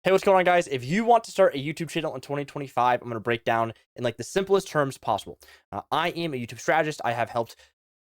Hey, what's going on, guys? If you want to start a YouTube channel in 2025, I'm going to break down in like the simplest terms possible. I am a YouTube strategist. I have helped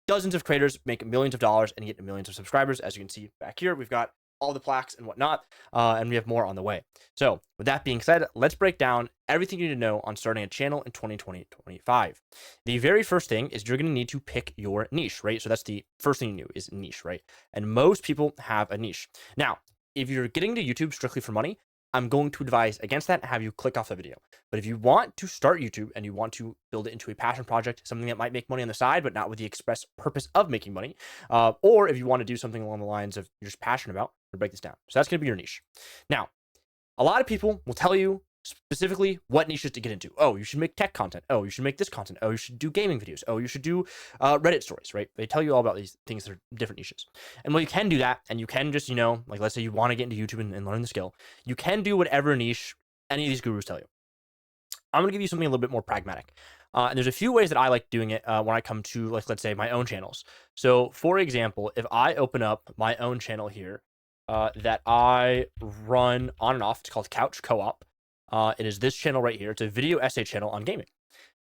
dozens of creators make millions of dollars and get millions of subscribers. As you can see back here, we've got all the plaques and whatnot, and we have more on the way. So with that being said, let's break down everything you need to know on starting a channel in 2025. The very first thing is you're going to need to pick your niche, right? So that's the first thing you do is niche, right? And most people have a niche. Now, if you're getting to YouTube strictly for money, I'm going to advise against that and have you click off the video. But if you want to start YouTube and you want to build it into a passion project, something that might make money on the side, but not with the express purpose of making money, or if you want to do something along the lines of you're just passionate about, we'll break this down. So that's going to be your niche. Now, a lot of people will tell you specifically what niches to get into. Oh, you should make tech content. Oh, you should make this content. Oh, you should do gaming videos. Oh, you should do Reddit stories, right? They tell you all about these things that are different niches. And well, you can do that. And you can just, like let's say you want to get into YouTube and learn the skill. You can do whatever niche any of these gurus tell you. I'm going to give you something a little bit more pragmatic. And there's a few ways that I like doing it when I come to, like, let's say my own channels. So for example, if I open up my own channel here that I run on and off, it's called Couch Co-op. It is this channel right here. It's a video essay channel on gaming.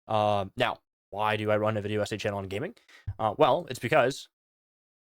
Now, why do I run a video essay channel on gaming? Well, it's because,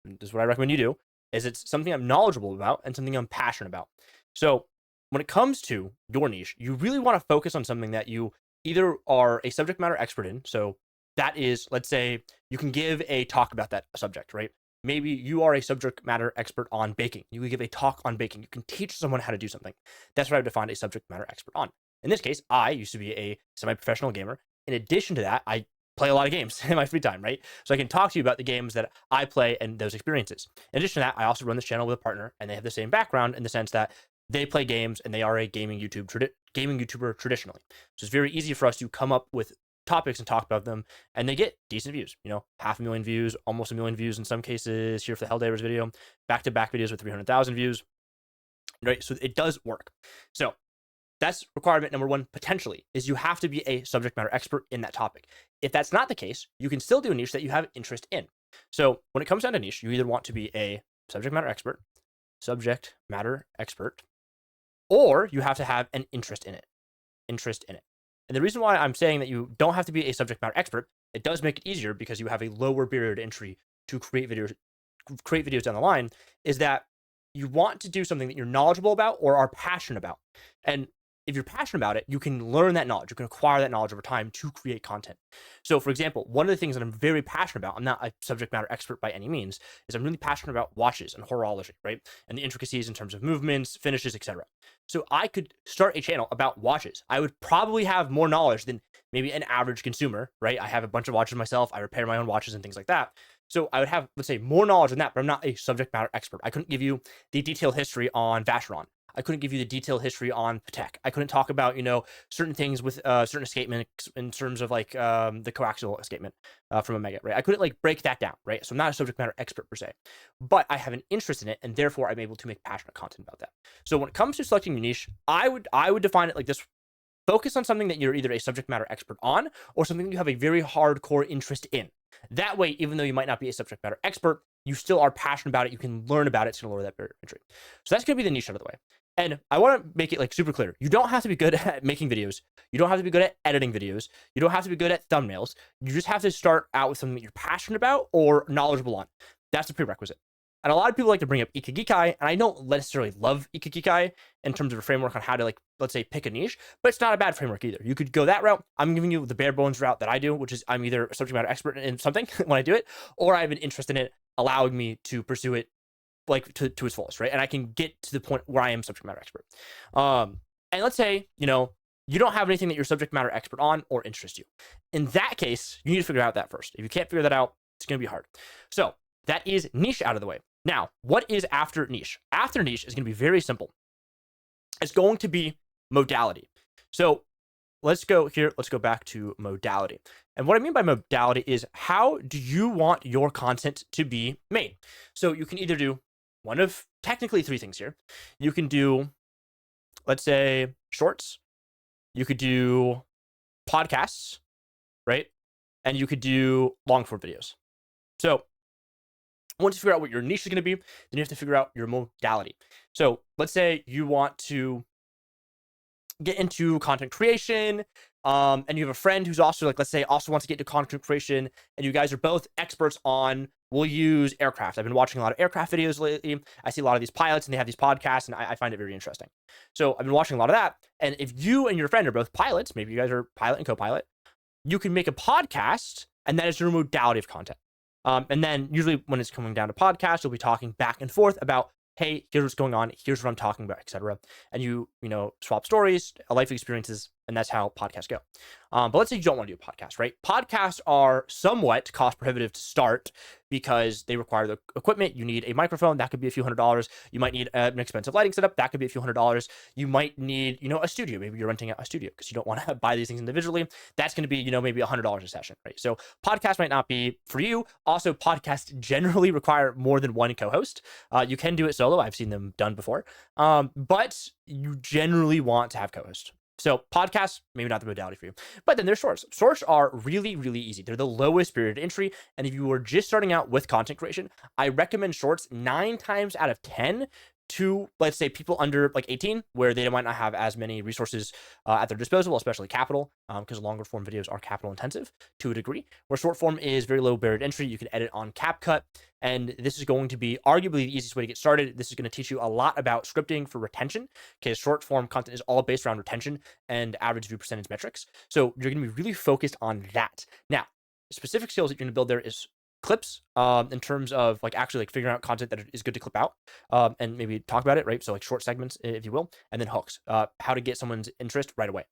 this is what I recommend you do, is it's something I'm knowledgeable about and something I'm passionate about. So when it comes to your niche, you really want to focus on something that you either are a subject matter expert in. So that is, let's say you can give a talk about that subject, right? Maybe you are a subject matter expert on baking. You can give a talk on baking. You can teach someone how to do something. That's what I would define a subject matter expert on. In this case, I used to be a semi-professional gamer. In addition to that, I play a lot of games in my free time, right? So I can talk to you about the games that I play and those experiences. In addition to that, I also run this channel with a partner, and they have the same background in the sense that they play games and they are a gaming YouTuber traditionally. So it's very easy for us to come up with topics and talk about them, and they get decent views, 500,000 views, almost 1 million views in some cases. Here for the Helldivers video, back-to-back videos with 300,000 views, right? So it does work. So that's requirement number one, potentially, is you have to be a subject matter expert in that topic. If that's not the case, you can still do a niche that you have interest in. So when it comes down to niche, you either want to be a subject matter expert, or you have to have an interest in it. And the reason why I'm saying that you don't have to be a subject matter expert, it does make it easier because you have a lower barrier to entry to create videos down the line, is that you want to do something that you're knowledgeable about or are passionate about. And if you're passionate about it, you can learn that knowledge. You can acquire that knowledge over time to create content. So for example, one of the things that I'm very passionate about, I'm not a subject matter expert by any means, is I'm really passionate about watches and horology, right? And the intricacies in terms of movements, finishes, etc. So I could start a channel about watches. I would probably have more knowledge than maybe an average consumer, right? I have a bunch of watches myself. I repair my own watches and things like that. So I would have, let's say, more knowledge than that, but I'm not a subject matter expert. I couldn't give you the detailed history on Vacheron. I couldn't give you the detailed history on Patek. I couldn't talk about, certain things with certain escapements in terms of like the coaxial escapement from Omega, right? I couldn't like break that down, right? So I'm not a subject matter expert per se, but I have an interest in it, and therefore I'm able to make passionate content about that. So when it comes to selecting your niche, I would define it like this. Focus on something that you're either a subject matter expert on or something you have a very hardcore interest in. That way, even though you might not be a subject matter expert, you still are passionate about it. You can learn about it. It's going to lower that barrier of entry. So that's going to be the niche out of the way. And I want to make it like super clear. You don't have to be good at making videos. You don't have to be good at editing videos. You don't have to be good at thumbnails. You just have to start out with something that you're passionate about or knowledgeable on. That's the prerequisite. And a lot of people like to bring up Ikigai, and I don't necessarily love Ikigai in terms of a framework on how to, like, let's say, pick a niche, but it's not a bad framework either. You could go that route. I'm giving you the bare bones route that I do, which is I'm either a subject matter expert in something when I do it, or I have an interest in it, allowing me to pursue it like to its fullest, right? And I can get to the point where I am subject matter expert. And let's say, you don't have anything that you're subject matter expert on or interests you. In that case, you need to figure out that first. If you can't figure that out, it's going to be hard. So that is niche out of the way. Now, what is after niche? After niche is going to be very simple. It's going to be modality. So let's go here. Let's go back to modality. And what I mean by modality is, how do you want your content to be made? So you can either do one of technically three things here. You can do, let's say, shorts. You could do podcasts, right? And you could do long form videos. So once you figure out what your niche is going to be, then you have to figure out your modality. So let's say you want to get into content creation, and you have a friend who's also like, let's say, also wants to get into content creation, and you guys are both experts on, we'll use aircraft. I've been watching a lot of aircraft videos lately. I see a lot of these pilots and they have these podcasts, and I find it very interesting. So I've been watching a lot of that. And if you and your friend are both pilots, maybe you guys are pilot and co-pilot, you can make a podcast, and that is your modality of content. And then usually when it's coming down to podcast, you'll be talking back and forth about, hey, here's what's going on, here's what I'm talking about, etc. And you swap stories, life experiences, and that's how podcasts go. But let's say you don't want to do a podcast, right? Podcasts are somewhat cost prohibitive to start because they require the equipment. You need a microphone, that could be a few $100s. You might need an expensive lighting setup, that could be a few $100s. You might need, a studio. Maybe you're renting out a studio because you don't want to buy these things individually. That's going to be, maybe $100 a session, right? So podcasts might not be for you. Also, podcasts generally require more than one co-host. You can do it solo. I've seen them done before. But you generally want to have co-hosts. So podcasts, maybe not the modality for you. But then there's shorts. Shorts are really, really easy. They're the lowest barrier to entry. And if you are just starting out with content creation, I recommend shorts 9 times out of 10 to, let's say, people under like 18, where they might not have as many resources at their disposal, especially capital, because longer form videos are capital intensive to a degree, where short form is very low barrier to entry. You can edit on CapCut, and this is going to be arguably the easiest way to get started. This is going to teach you a lot about scripting for retention, because short form content is all based around retention and average view percentage metrics. So you're going to be really focused on that. Now, specific skills that you're going to build there is clips, in terms of like actually like figuring out content that is good to clip out, and maybe talk about it, right? So like short segments, if you will, and then hooks, how to get someone's interest right away.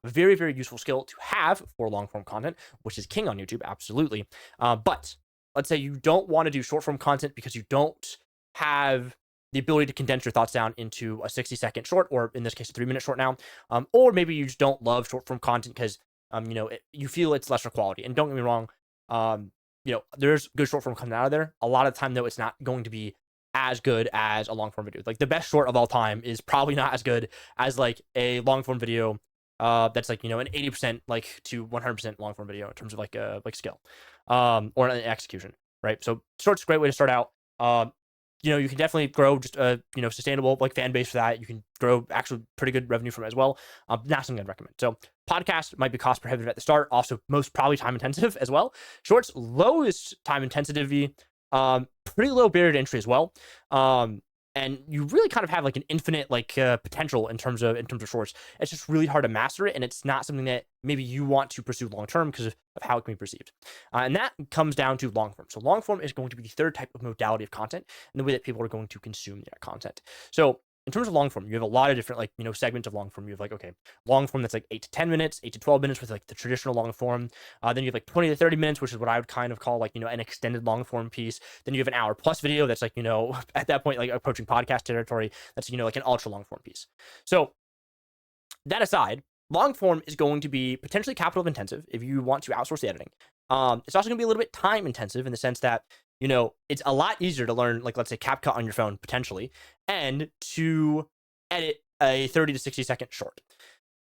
Very, very useful skill to have for long form content, which is king on YouTube, absolutely. But let's say you don't want to do short form content because you don't have the ability to condense your thoughts down into a 60-second short, or in this case, a 3-minute short now. Or maybe you just don't love short form content because, you feel it's lesser quality. And don't get me wrong, there's good short form coming out of there. A lot of the time, though, it's not going to be as good as a long form video. Like the best short of all time is probably not as good as like a long form video that's like, an 80% like to 100% long form video in terms of like skill, or an execution, right? So short's a great way to start out. You can definitely grow just a sustainable like fan base for that. You can grow actually pretty good revenue from it as well. Not something I'd recommend. So podcast might be cost prohibitive at the start. Also, most probably time intensive as well. Shorts, lowest time intensity, pretty low barrier to entry as well. And you really kind of have like an infinite like potential in terms of shorts. It's just really hard to master it, and it's not something that maybe you want to pursue long term because of how it can be perceived. And that comes down to long form. So long form is going to be the third type of modality of content and the way that people are going to consume that content. So in terms of long form, you have a lot of different segments of long form. You have like, okay, long form that's like 8 to 10 minutes, 8 to 12 minutes with like the traditional long form. Then you have like 20 to 30 minutes, which is what I would kind of call like, an extended long form piece. Then you have an hour plus video that's like, at that point, like approaching podcast territory. That's, like an ultra long form piece. So that aside, long form is going to be potentially capital intensive if you want to outsource the editing. It's also going to be a little bit time intensive in the sense that, it's a lot easier to learn, like, let's say CapCut on your phone potentially, and to edit a 30 to 60-second short.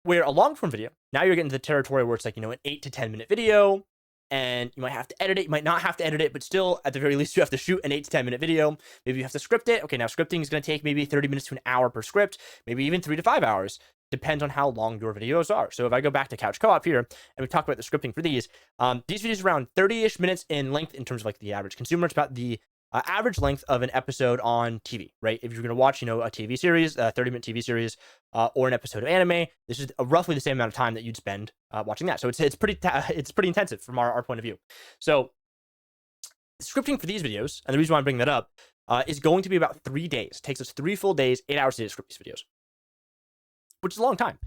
Where a long form video, now you're getting to the territory where it's like, an 8 to 10 minute video, and you might have to edit it, you might not have to edit it, but still, at the very least, you have to shoot an 8 to 10 minute video. Maybe you have to script it. Okay, now scripting is going to take maybe 30 minutes to an hour per script, maybe even 3 to 5 hours. Depends on how long your videos are. So if I go back to Couch Co-op here, and we talk about the scripting for these videos are around 30-ish minutes in length in terms of like the average consumer. It's about the average length of an episode on TV, right? If you're going to watch, a TV series, a 30-minute TV series, or an episode of anime, this is roughly the same amount of time that you'd spend watching that. So it's pretty intensive from our point of view. So scripting for these videos, and the reason why I'm bringing that up, is going to be about 3 days. It takes us 3 full days, 8 hours to script these videos, which is a long time.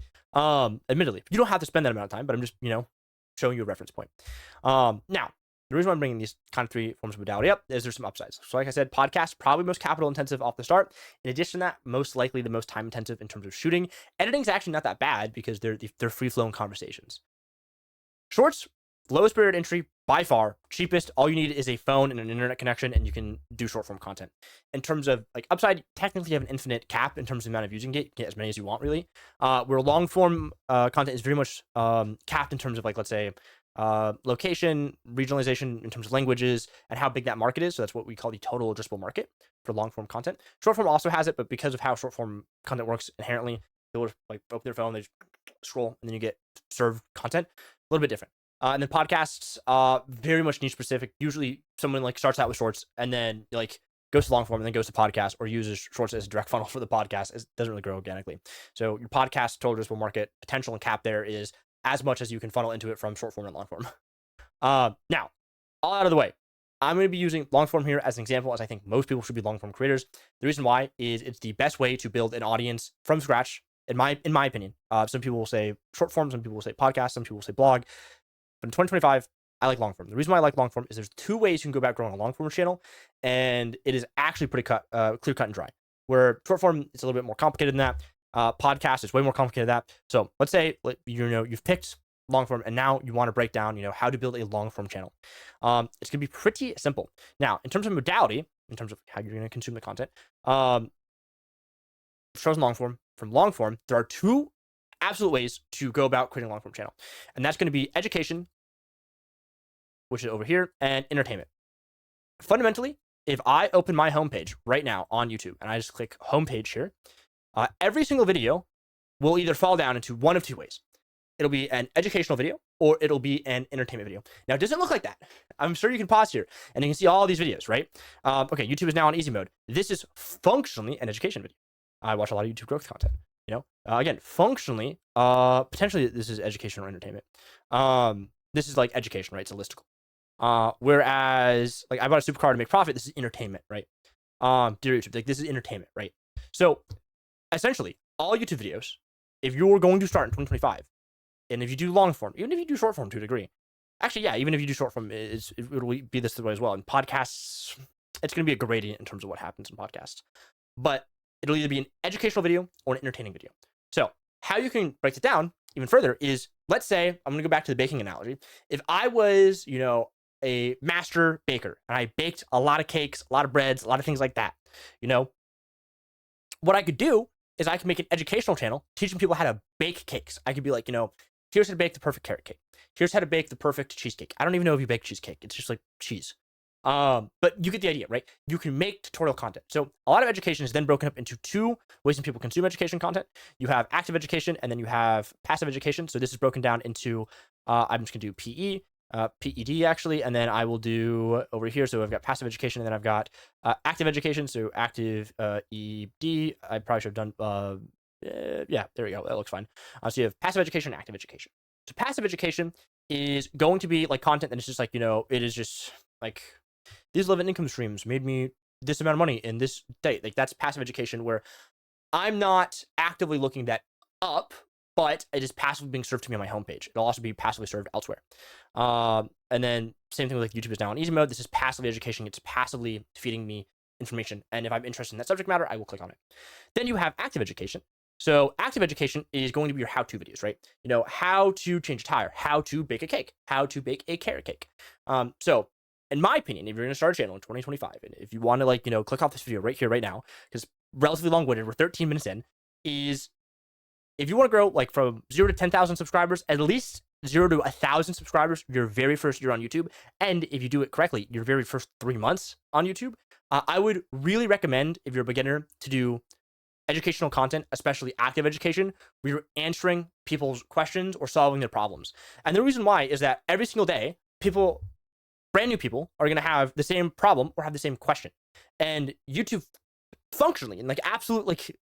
Admittedly, you don't have to spend that amount of time, but I'm just, showing you a reference point. Now, the reason why I'm bringing these kind of 3 forms of modality up is there's some upsides. So like I said, podcast, probably most capital intensive off the start. In addition to that, most likely the most time intensive in terms of shooting. Editing is actually not that bad because they're free-flowing conversations. Shorts, lowest barrier to entry by far, cheapest. All you need is a phone and an internet connection, and you can do short form content. In terms of like upside, technically you have an infinite cap in terms of the amount of views you can get. You can get as many as you want, really. Where long form content is very much capped in terms of like, let's say, location, regionalization in terms of languages, and how big that market is. So that's what we call the total addressable market for long form content. Short form also has it, but because of how short form content works inherently, They'll just like open their phone, they just scroll, and then you get served content. A little bit different. And then podcasts, very much niche specific. Usually someone like starts out with shorts and then like goes to long form and then goes to podcast, or uses shorts as a direct funnel for the podcast. It doesn't really grow organically. So your podcast total addressable market potential and cap there is as much as you can funnel into it from short form and long form. Now, all out of the way, I'm going to be using long form here as an example, as I think most people should be long form creators. The reason why is it's the best way to build an audience from scratch, in my opinion. Some people will say short form, some people will say podcast, some people will say blog. But in 2025, I like long form. The reason why I like long form is there's 2 ways you can go about growing a long form channel, and it is actually pretty clear cut and dry. Where short form, it's a little bit more complicated than that. Podcast is way more complicated than that. So let's say you've picked long form and now you want to break down how to build a long form channel. It's gonna be pretty simple. Now, in terms of modality, in terms of how you're gonna consume the content, short and long form. From long form, there are 2 absolute ways to go about creating a long form channel, and that's going to be education, which is over here, and entertainment. Fundamentally, if I open my homepage right now on YouTube and I just click homepage here, every single video will either fall down into one of 2 ways. It'll be an educational video or it'll be an entertainment video. Now, it doesn't look like that. I'm sure you can pause here and you can see all these videos, right? Okay, YouTube is now on easy mode. This is functionally an education video. I watch a lot of YouTube growth content. Again, functionally, potentially this is education or entertainment. This is like education, right? It's a listicle. Whereas, like, I bought a supercar to make profit. This is entertainment, right? Dear YouTube, like, this is entertainment, right? So, essentially, all YouTube videos, if you're going to start in 2025, and if you do long form, even if you do short form to a degree, actually, yeah, even if you do short form, it'll be this way as well. In podcasts, it's going to be a gradient in terms of what happens in podcasts, but it'll either be an educational video or an entertaining video. So how you can break it down even further is, let's say, I'm going to go back to the baking analogy. If I was, a master baker and I baked a lot of cakes, a lot of breads, a lot of things like that, what I could do is I could make an educational channel teaching people how to bake cakes. I could be like, here's how to bake the perfect carrot cake. Here's how to bake the perfect cheesecake. I don't even know if you bake cheesecake. It's just like cheese. But you get the idea, right? You can make tutorial content. So a lot of education is then broken up into 2 ways that people consume education content. You have active education and then you have passive education. So this is broken down into, I'm just gonna do PE, PED actually, and then I will do over here. So I've got passive education and then I've got active education. So active ED, I probably should have done, yeah, there we go. That looks fine. So you have passive education and active education. So passive education is going to be like content that is just like, it is just like, these 11 income streams made me this amount of money in this date. Like, that's passive education, where I'm not actively looking that up, but it is passively being served to me on my homepage. It'll also be passively served elsewhere. And then same thing with like YouTube is now on easy mode. This is passively education. It's passively feeding me information. And if I'm interested in that subject matter, I will click on it. Then you have active education. So active education is going to be your how-to videos, right? How to change a tire, how to bake a cake, how to bake a carrot cake. So in my opinion, if you're going to start a channel in 2025, and if you want to click off this video right here, right now, because relatively long-winded, we're 13 minutes in, is if you want to grow like from 0 to 10,000 subscribers, at least 0 to 1,000 subscribers your very first year on YouTube, and if you do it correctly, your very first 3 months on YouTube, I would really recommend, if you're a beginner, to do educational content, especially active education, where you're answering people's questions or solving their problems. And the reason why is that every single day, brand new people are going to have the same problem or have the same question. And YouTube functionally, and like absolute, like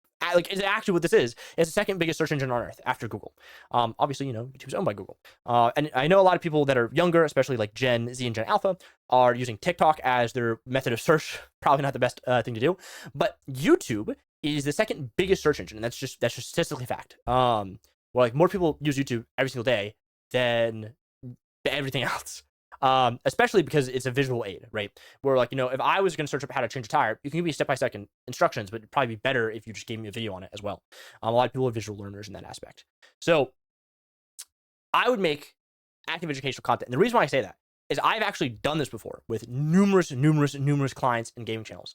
is actually what this is the second biggest search engine on earth after Google. Obviously, YouTube's owned by Google. And I know a lot of people that are younger, especially like Gen Z and Gen Alpha, are using TikTok as their method of search. Probably not the best thing to do, but YouTube is the second biggest search engine. And that's just statistically fact. Where like more people use YouTube every single day than everything else. Especially because it's a visual aid, right? Where like, if I was going to search up how to change a tire, you can give me step-by-step instructions, but it'd probably be better if you just gave me a video on it as well. A lot of people are visual learners in that aspect. So I would make active educational content. And the reason why I say that is I've actually done this before with numerous clients and gaming channels.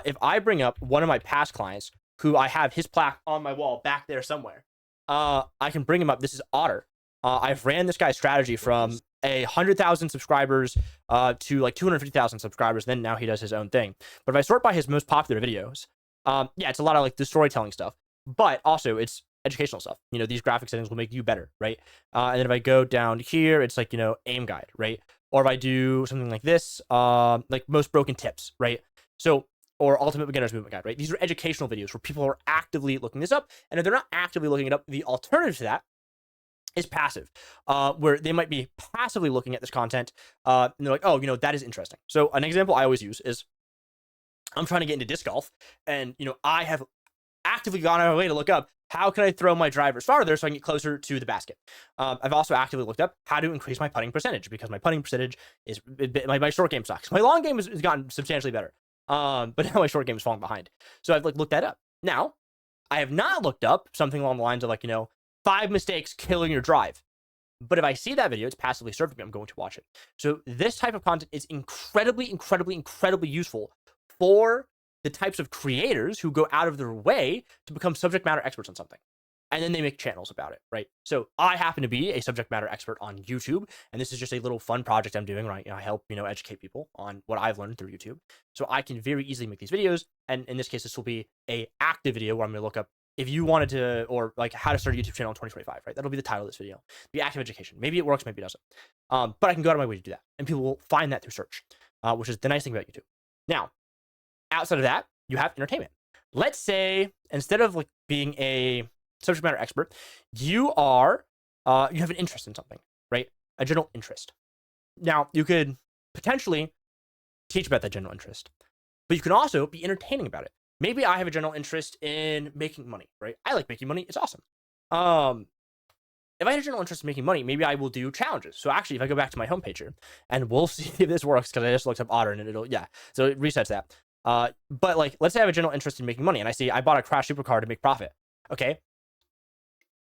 If I bring up one of my past clients who I have his plaque on my wall back there somewhere, I can bring him up. This is Otter. I've ran this guy's strategy from 100,000 subscribers to like 250,000 subscribers. Then now he does his own thing. But if I sort by his most popular videos, yeah, it's a lot of like the storytelling stuff, but also it's educational stuff. You know, these graphic settings will make you better, right? And then if I go down here, it's like, you know, aim guide, right? Or if I do something like this, like most broken tips, right? So, or ultimate beginner's movement guide, right? These are educational videos where people are actively looking this up. And if they're not actively looking it up, the alternative to that is passive, where they might be passively looking at this content, and they're like, oh, you know, that is interesting. So an example I always use is I'm trying to get into disc golf, and, you know, I have actively gone out of my way to look up how can I throw my drivers farther so I can get closer to the basket. I've also actively looked up how to increase my putting percentage, because my putting percentage is, my short game sucks. My long game has gotten substantially better, but now my short game is falling behind. So I've like looked that up. Now, I have not looked up something along the lines of like, you know, 5 mistakes killing your drive. But if I see that video, it's passively served me, I'm going to watch it. So this type of content is incredibly, incredibly, incredibly useful for the types of creators who go out of their way to become subject matter experts on something. And then they make channels about it, right? So I happen to be a subject matter expert on YouTube, and this is just a little fun project I'm doing, right? You know, I help, you know, educate people on what I've learned through YouTube. So I can very easily make these videos, and in this case, this will be a active video where I'm going to look up if you wanted to, or like how to start a YouTube channel in 2025, right? That'll be the title of this video. Be active education. Maybe it works, maybe it doesn't. But I can go out of my way to do that, and people will find that through search, which is the nice thing about YouTube. Now, outside of that, you have entertainment. Let's say instead of like being a subject matter expert, you are you have an interest in something, right? A general interest. Now, you could potentially teach about that general interest, but you can also be entertaining about it. Maybe I have a general interest in making money, right? I like making money. It's awesome. If I have a general interest in making money, maybe I will do challenges. So actually, if I go back to my homepage here, and we'll see if this works, because I just looked up Otter and it'll, yeah. So it resets that. But like, let's say I have a general interest in making money, and I see I bought a Crash supercar to make profit. Okay.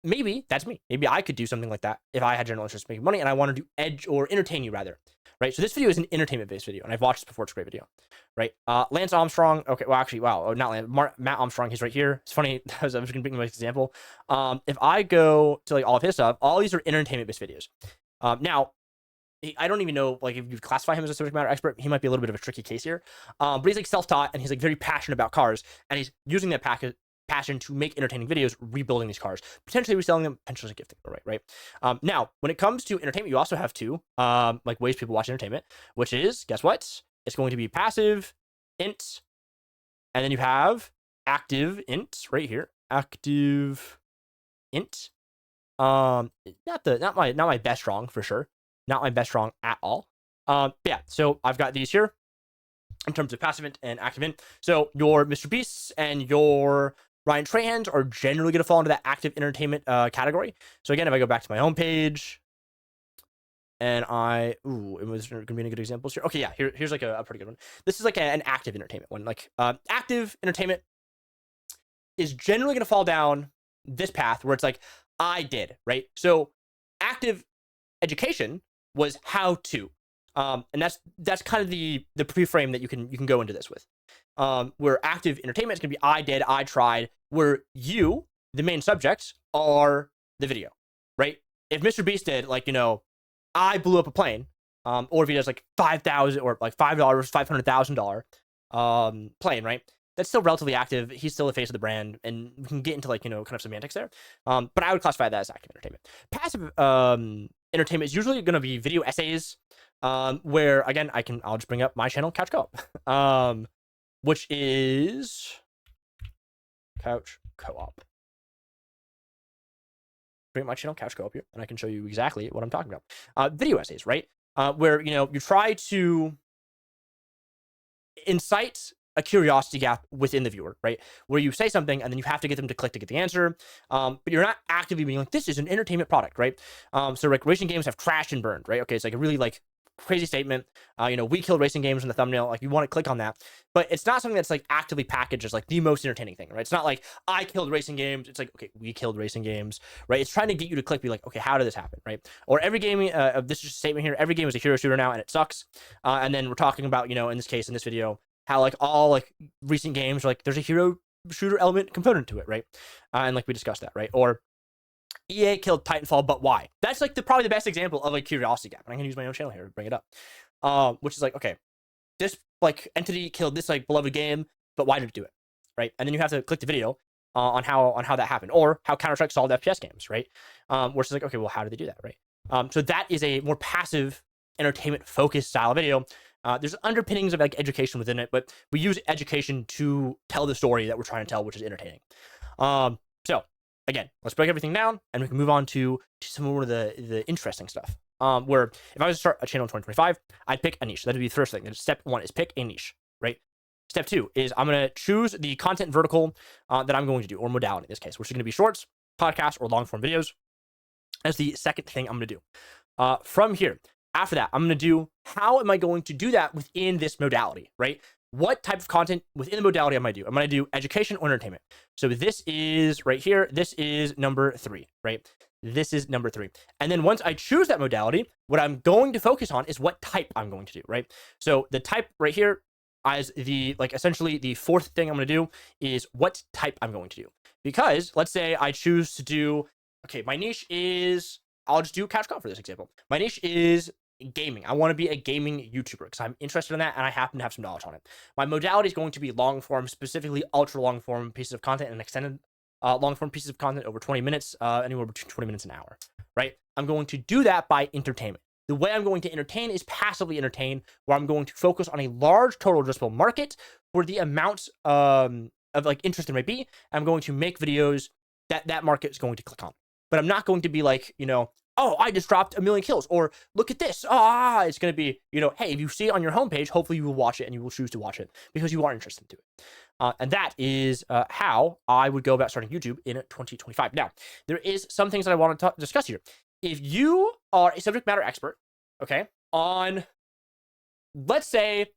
Maybe that's me. Maybe I could do something like that if I had general interest in making money and I wanted to edge or entertain you rather, right? So this video is an entertainment-based video, and I've watched this before. It's a great video, right? Lance Armstrong. Okay, well, actually, wow, not Lance, Matt Armstrong. He's right here. It's funny. I was just gonna bring him as an example. If I go to like all of his stuff, all these are entertainment-based videos. Now, I don't even know, like, if you classify him as a subject matter expert, he might be a little bit of a tricky case here. But he's like self-taught, and he's like very passionate about cars, and he's using that passion to make entertaining videos, rebuilding these cars, potentially reselling them, potentially gifting, right? Now, when it comes to entertainment, you also have two like ways people watch entertainment, which is, guess what? It's going to be passive int, and then you have active int right here. Active int. Not my best strong for sure. Not my best strong at all. Yeah, so I've got these here in terms of passive int and active int. So your Mr. Beasts and your Ryan Trahans are generally going to fall into that active entertainment category. So again, if I go back to my homepage, and it was going to be any good examples here. Okay, yeah, here's like a pretty good one. This is like an active entertainment one. Like active entertainment is generally going to fall down this path where it's like, I did, right? So active education was how to. And that's kind of the pre-frame that you can go into this with. Where active entertainment is going to be I did, I tried, where you, the main subjects, are the video, right? If Mr. Beast did, like, you know, I blew up a plane, or if he does like 5,000 or like $5, $500,000 plane, right? That's still relatively active. He's still the face of the brand, and we can get into like, you know, kind of semantics there. But I would classify that as active entertainment. Passive entertainment is usually going to be video essays, where again, I'll just bring up my channel, Couch Co-op, which is Couch Co-op. Bring up my channel, Couch Co-op here, and I can show you exactly what I'm talking about. Video essays, right? Where, you know, you try to incite a curiosity gap within the viewer, right? Where you say something and then you have to get them to click to get the answer, but you're not actively being like, this is an entertainment product, right? So like racing games have crashed and burned, right? Okay, it's like a really like crazy statement. You know, we killed racing games in the thumbnail. Like, you want to click on that, but it's not something that's like actively packaged as like the most entertaining thing, right? It's not like I killed racing games. It's like, okay, we killed racing games, right? It's trying to get you to click, be like, okay, how did this happen, right? Or every game, this is just a statement here. Every game is a hero shooter now, and it sucks. And then we're talking about, you know, in this case, in this video, how like all like recent games, like there's a hero shooter element component to it, right? And like we discussed that, right? Or EA killed Titanfall, but why? That's like probably the best example of like curiosity gap. And I'm gonna use my own channel here to bring it up. Which is like, okay, this like entity killed this like beloved game, but why did it do it, right? And then you have to click the video, on how that happened, or how Counter-Strike solved FPS games, right? Where it's like, okay, well, how did they do that, right? So that is a more passive, entertainment-focused style of video. There's underpinnings of like education within it, but we use education to tell the story that we're trying to tell, which is entertaining. So again, let's break everything down, and we can move on to some more of the interesting stuff. Where if I was to start a channel in 2025, I'd pick a niche. That'd be the first thing. Step one is pick a niche, right? Step two is I'm going to choose the content vertical that I'm going to do, or modality in this case, which is going to be shorts, podcasts, or long form videos. That's the second thing I'm going to do. From here, after that, I'm going to do, how am I going to do that within this modality, right? What type of content within the modality am I do? I'm going to do education or entertainment. So this is right here. This is number 3, right? This is number 3. And then once I choose that modality, what I'm going to focus on is what type I'm going to do, right? So the type right here, as the, like, essentially the fourth thing I'm going to do is what type I'm going to do. Because let's say I choose to do, okay, my niche is, I'll just do Couch Co for this example. My niche is gaming. I want to be a gaming YouTuber because I'm interested in that and I happen to have some knowledge on it. My modality is going to be long form, specifically ultra long form pieces of content and extended long form pieces of content over 20 minutes, anywhere between 20 minutes and an hour, right? I'm going to do that by entertainment. The way I'm going to entertain is passively entertain, where I'm going to focus on a large total addressable market for the amount of like interest there might be. I'm going to make videos that market is going to click on. But I'm not going to be like, you know, oh, I just dropped 1 million kills, or look at this. It's going to be, you know, hey, if you see it on your homepage, hopefully you will watch it and you will choose to watch it because you are interested in it. And that is how I would go about starting YouTube in 2025. Now, there is some things that I want to discuss here. If you are a subject matter expert, okay, on, let's say,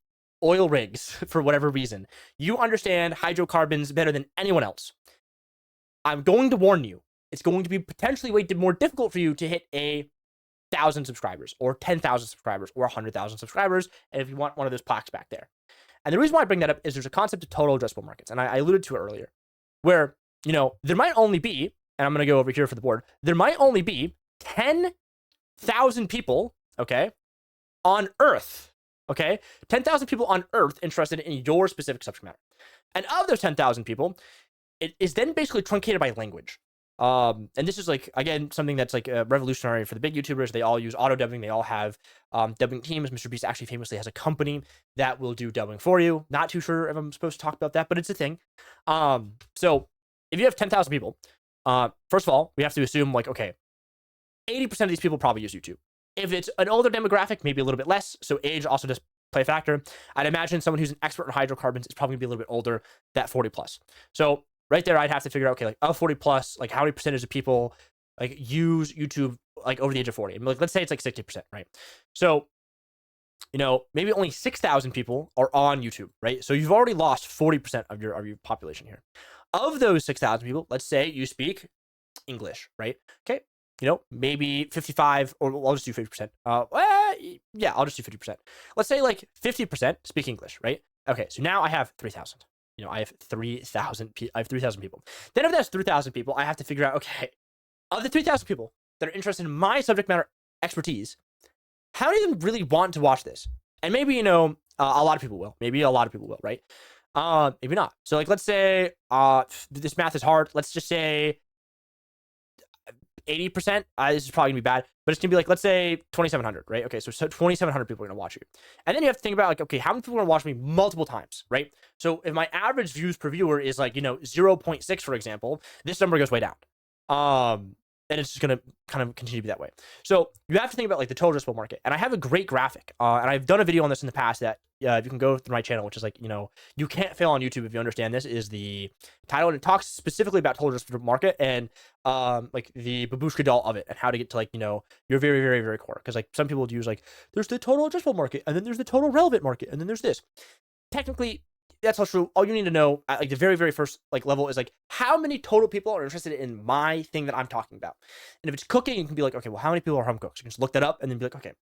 oil rigs for whatever reason, you understand hydrocarbons better than anyone else, I'm going to warn you, it's going to be potentially way more difficult for you to hit 1,000 subscribers or 10,000 subscribers or 100,000 subscribers. And if you want one of those plaques back there. And the reason why I bring that up is there's a concept of total addressable markets. And I alluded to it earlier, where, you know, there might only be, and I'm going to go over here for the board, there might only be 10,000 people, okay, on Earth, okay, 10,000 people on Earth interested in your specific subject matter. And of those 10,000 people, it is then basically truncated by language. And this is, like, again, something that's like revolutionary for the big YouTubers. They all use auto dubbing. They all have dubbing teams. Mr. Beast actually famously has a company that will do dubbing for you. Not too sure if I'm supposed to talk about that, but it's a thing. So if you have 10,000 people, first of all, we have to assume, like, okay, 80% of these people probably use YouTube. If it's an older demographic, maybe a little bit less. So age also does play a factor. I'd imagine someone who's an expert in hydrocarbons is probably gonna be a little bit older, that 40 plus. So right there, I'd have to figure out, okay, like, of 40 plus, like, how many percentage of people like use YouTube like over the age of 40? And, like, let's say it's like 60%, right? So, you know, maybe only 6,000 people are on YouTube, right? So you've already lost 40% of your population here. Of those 6,000 people, let's say you speak English, right? Okay, you know, maybe 55, or I'll just do 50%. Yeah, I'll just do 50%. Let's say like 50% speak English, right? Okay, so now I have 3,000. You know, I have 3,000 people. Then if that's 3,000 people, I have to figure out, okay, of the 3,000 people that are interested in my subject matter expertise, how many of them really want to watch this? And maybe, you know, a lot of people will. Maybe a lot of people will, right? Maybe not. So, like, let's say this math is hard. Let's just say 80%. This is probably gonna be bad, but it's gonna be like, let's say 2,700, right? Okay, so 2,700 people are gonna watch you. And then you have to think about, like, okay, how many people are gonna watch me multiple times, right? So if my average views per viewer is, like, you know, 0.6, for example, this number goes way down. And it's just gonna kind of continue to be that way. So you have to think about, like, the total addressable market. And I have a great graphic, and I've done a video on this in the past that you can go through my channel, which is, like, you know, you can't fail on YouTube if you understand this, is the title. And it talks specifically about total addressable market and like the babushka doll of it and how to get to, like, you know, your very, very, very core. Because, like, some people would use, like, there's the total addressable market, and then there's the total relevant market, and then there's this. Technically, that's not true. All you need to know at, like, the very, very first, like, level is, like, how many total people are interested in my thing that I'm talking about. And if it's cooking, you can be like, okay, well, how many people are home cooks? You can just look that up and then be like, okay,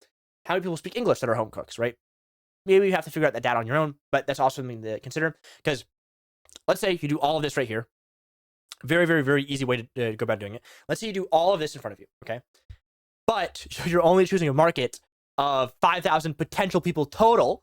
how many people speak English that are home cooks, right? Maybe you have to figure out that data on your own, but that's also something to consider. Because let's say you do all of this right here. Very, very, very easy way to go about doing it. Let's say you do all of this in front of you, okay? But you're only choosing a market of 5,000 potential people total.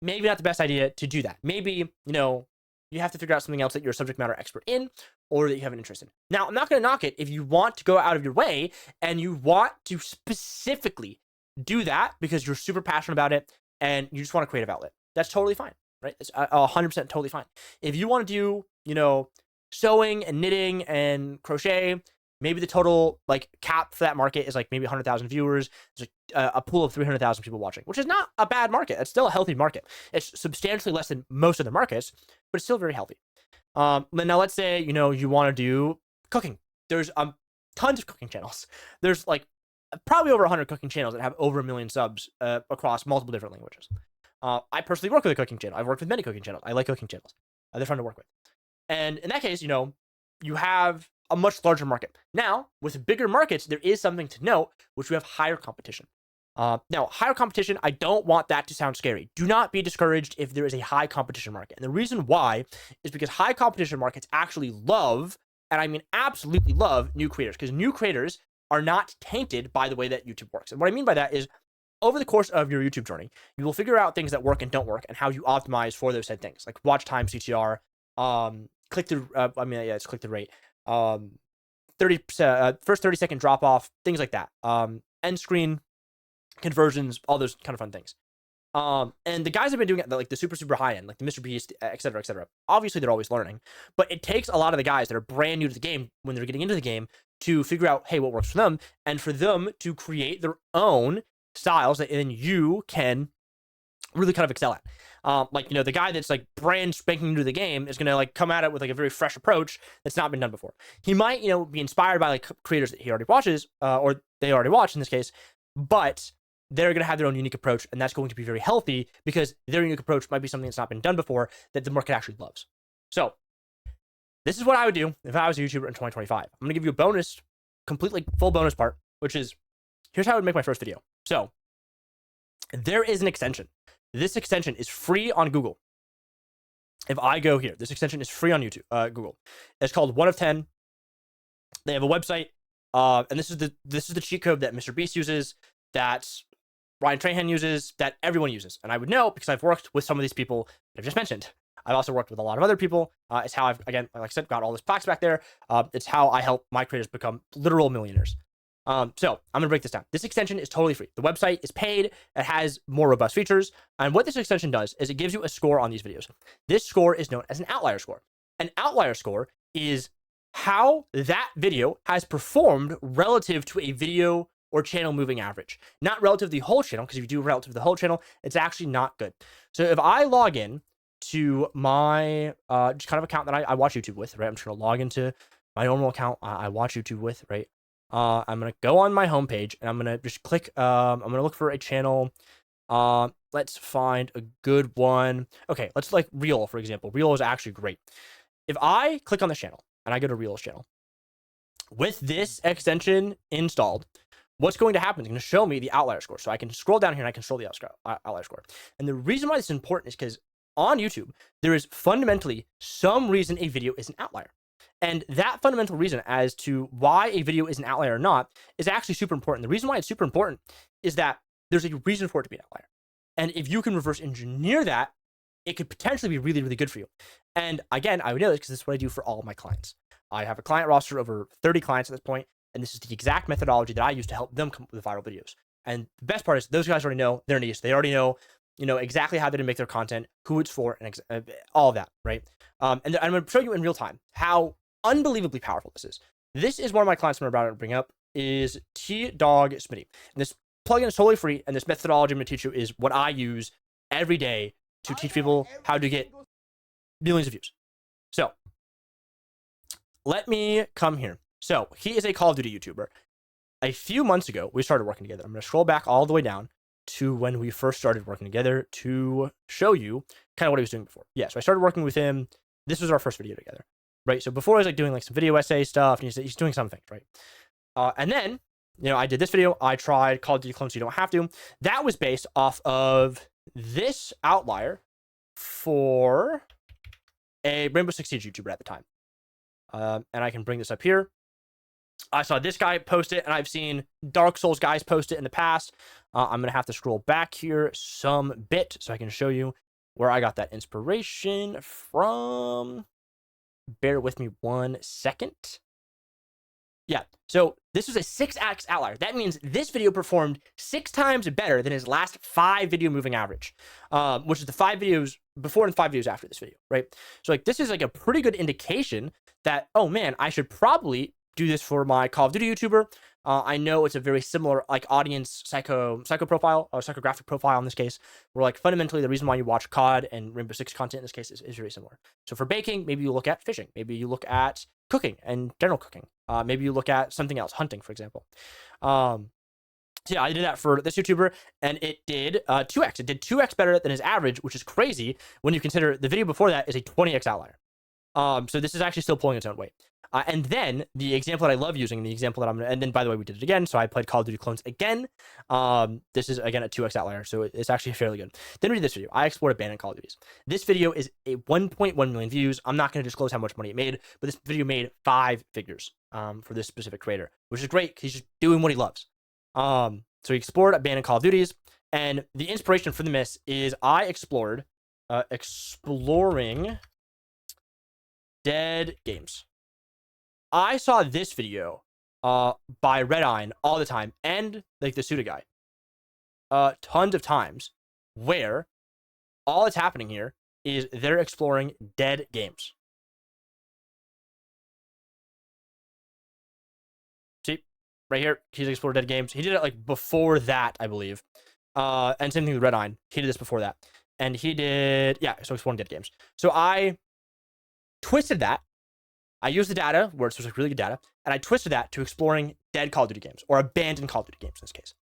Maybe not the best idea to do that. Maybe, you know, you have to figure out something else that you're a subject matter expert in or that you have an interest in. Now, I'm not going to knock it if you want to go out of your way and you want to specifically do that because you're super passionate about it and you just want a creative outlet. That's totally fine, right? It's 100% totally fine. If you want to do, you know, sewing and knitting and crochet, maybe the total like cap for that market is like maybe 100,000 viewers. There's a pool of 300,000 people watching, which is not a bad market. It's still a healthy market. It's substantially less than most of the markets, but it's still very healthy. Now let's say, you know, you want to do cooking. There's tons of cooking channels. There's like probably over 100 cooking channels that have over 1 million subs across multiple different languages. I personally work with a cooking channel. I've worked with many cooking channels. I like cooking channels. They're fun to work with. And in that case, you know, you have a much larger market. Now, with bigger markets, there is something to note, which we have higher competition. Now, higher competition, I don't want that to sound scary. Do not be discouraged if there is a high competition market. And the reason why is because high competition markets actually love, and I mean absolutely love, new creators, because new creators are not tainted by the way that YouTube works. And what I mean by that is over the course of your YouTube journey, you will figure out things that work and don't work and how you optimize for those said things, like watch time, CTR, click through, it's click through rate, 30%, first 30-second drop off, things like that, end screen conversions, all those kind of fun things. And the guys have been doing it like the super high end, like the Mr. Beast, et cetera, et cetera. Obviously, they're always learning, but it takes a lot of the guys that are brand new to the game when they're getting into the game to figure out, hey, what works for them, and for them to create their own styles that then you can really kind of excel at. Like, you know, the guy that's like brand spanking new to the game is going to like come at it with like a very fresh approach that's not been done before. He might, you know, be inspired by like creators that he already watches, or they already watch in this case, but they're going to have their own unique approach, and that's going to be very healthy because their unique approach might be something that's not been done before that the market actually loves. So this is what I would do if I was a YouTuber in 2025. I'm going to give you a bonus, completely full bonus part, which is here's how I would make my first video. So there is an extension. This extension is free on Google. If I go here, this extension is free on YouTube, Google. It's called 1 of 10. They have a website, and this is the cheat code that Mr. Beast uses, that Ryan Trahan uses, that everyone uses. And I would know because I've worked with some of these people that I've just mentioned. I've also worked with a lot of other people. It's how I've, again, like I said, got all this plaques back there. It's how I help my creators become literal millionaires. So I'm gonna break this down. This extension is totally free. The website is paid. It has more robust features. And what this extension does is it gives you a score on these videos. This score is known as an outlier score. An outlier score is how that video has performed relative to a video or channel moving average, not relative to the whole channel, because if you do relative to the whole channel, it's actually not good. So if I log in to my just kind of account that I watch YouTube with, right? I'm just gonna log into my normal account I watch YouTube with, right? I'm gonna go on my homepage and I'm gonna just click. I'm gonna look for a channel. Let's find a good one. Okay, let's like Reel, for example. Reel is actually great. If I click on this channel and I go to Reel's channel, with this extension installed, what's going to happen is going to show me the outlier score. So I can scroll down here and I can scroll the outlier score. And the reason why this is important is because on YouTube, there is fundamentally some reason a video is an outlier. And that fundamental reason as to why a video is an outlier or not is actually super important. The reason why it's super important is that there's a reason for it to be an outlier. And if you can reverse engineer that, it could potentially be really, really good for you. And again, I would know this because this is what I do for all of my clients. I have a client roster over 30 clients at this point, and this is the exact methodology that I use to help them come up with viral videos. And the best part is those guys already know their niche. They already know, exactly how they're gonna make their content, who it's for, and all of that, right? And I'm gonna show you in real time how unbelievably powerful this is. This is one of my clients I'm about to bring up is T-Dog Smitty. And this plugin is totally free, and this methodology I'm gonna teach you is what I use every day to teach people how to get millions of views. So let me come here. So he is a Call of Duty YouTuber. A few months ago, we started working together. I'm going to scroll back all the way down to when we first started working together to show you kind of what he was doing before. Yeah, so I started working with him. This was our first video together, right? So before I was like doing like some video essay stuff, and he's doing some things, right? And then, I did this video. I tried Call of Duty clone so you don't have to. That was based off of this outlier for a Rainbow Six Siege YouTuber at the time. And I can bring this up here. I saw this guy post it, and I've seen Dark Souls guys post it in the past. I'm going to have to scroll back here some bit so I can show you where I got that inspiration from. Bear with me 1 second. Yeah, so this was a 6x outlier. That means this video performed 6 times better than his last 5 video moving average, which is the 5 videos before and 5 videos after this video, right? So like this is like a pretty good indication that, oh man, I should probably do this for my Call of Duty YouTuber. I know it's a very similar like audience psycho profile or psychographic profile in this case, where like fundamentally the reason why you watch COD and Rainbow Six content in this case is very similar. So for baking, maybe you look at fishing, maybe you look at cooking and general cooking. Maybe you look at something else, hunting, for example. So yeah, I did that for this YouTuber, and it did 2x. It did 2x better than his average, which is crazy when you consider the video before that is a 20x outlier. So this is actually still pulling its own weight. And then the example that I love using, the example that I'm gonna, and then by the way, we did it again. So I played Call of Duty Clones again. This is again a 2x outlier, so it's actually fairly good. Then we did this video. I explored abandoned Call of Duties. This video is a 1.1 million views. I'm not going to disclose how much money it made, but this video made 5 figures for this specific creator, which is great because he's just doing what he loves. So he explored abandoned Call of Duties, and the inspiration for this is I explored exploring dead games. I saw this video by Red Eye all the time, and like the Suda guy tons of times, where all that's happening here is they're exploring dead games. See, right here, he's explored dead games. He did it like before that, I believe. And same thing with Red Eye. He did this before that. And he did, yeah, so exploring dead games. So I twisted that. I used the data, where it's like really good data, and I twisted that to exploring dead Call of Duty games, or abandoned Call of Duty games in this case.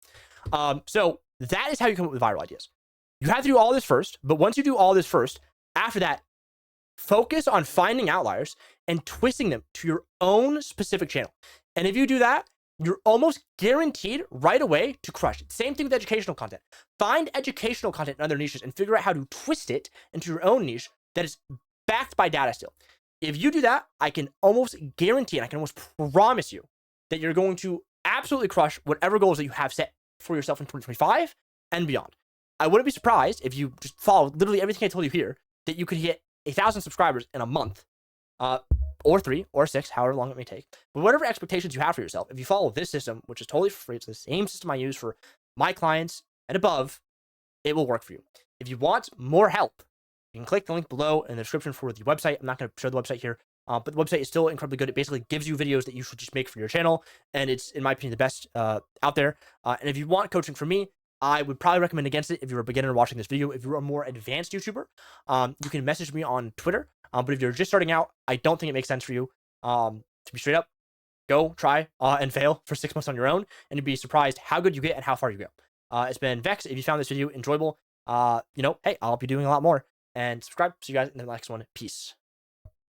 So that is how you come up with viral ideas. You have to do all this first, but once you do all this first, after that, focus on finding outliers and twisting them to your own specific channel. And if you do that, you're almost guaranteed right away to crush it. Same thing with educational content. Find educational content in other niches and figure out how to twist it into your own niche that is backed by data still. If you do that, I can almost guarantee, and I can almost promise you that you're going to absolutely crush whatever goals that you have set for yourself in 2025 and beyond. I wouldn't be surprised if you just follow literally everything I told you here, that you could hit 1,000 subscribers in a month, or 3 or 6, however long it may take. But whatever expectations you have for yourself, if you follow this system, which is totally free, it's the same system I use for my clients and above, it will work for you. If you want more help, you can click the link below in the description for the website. I'm not going to show the website here, but the website is still incredibly good. It basically gives you videos that you should just make for your channel, and it's, in my opinion, the best out there. And if you want coaching from me, I would probably recommend against it if you're a beginner watching this video. If you're a more advanced YouTuber, you can message me on Twitter. But if you're just starting out, I don't think it makes sense for you. To be straight up, go try and fail for 6 months on your own, and you'd be surprised how good you get and how far you go. It's been Vex. If you found this video enjoyable, hey, I'll be doing a lot more. And subscribe. See you guys in the next one. Peace.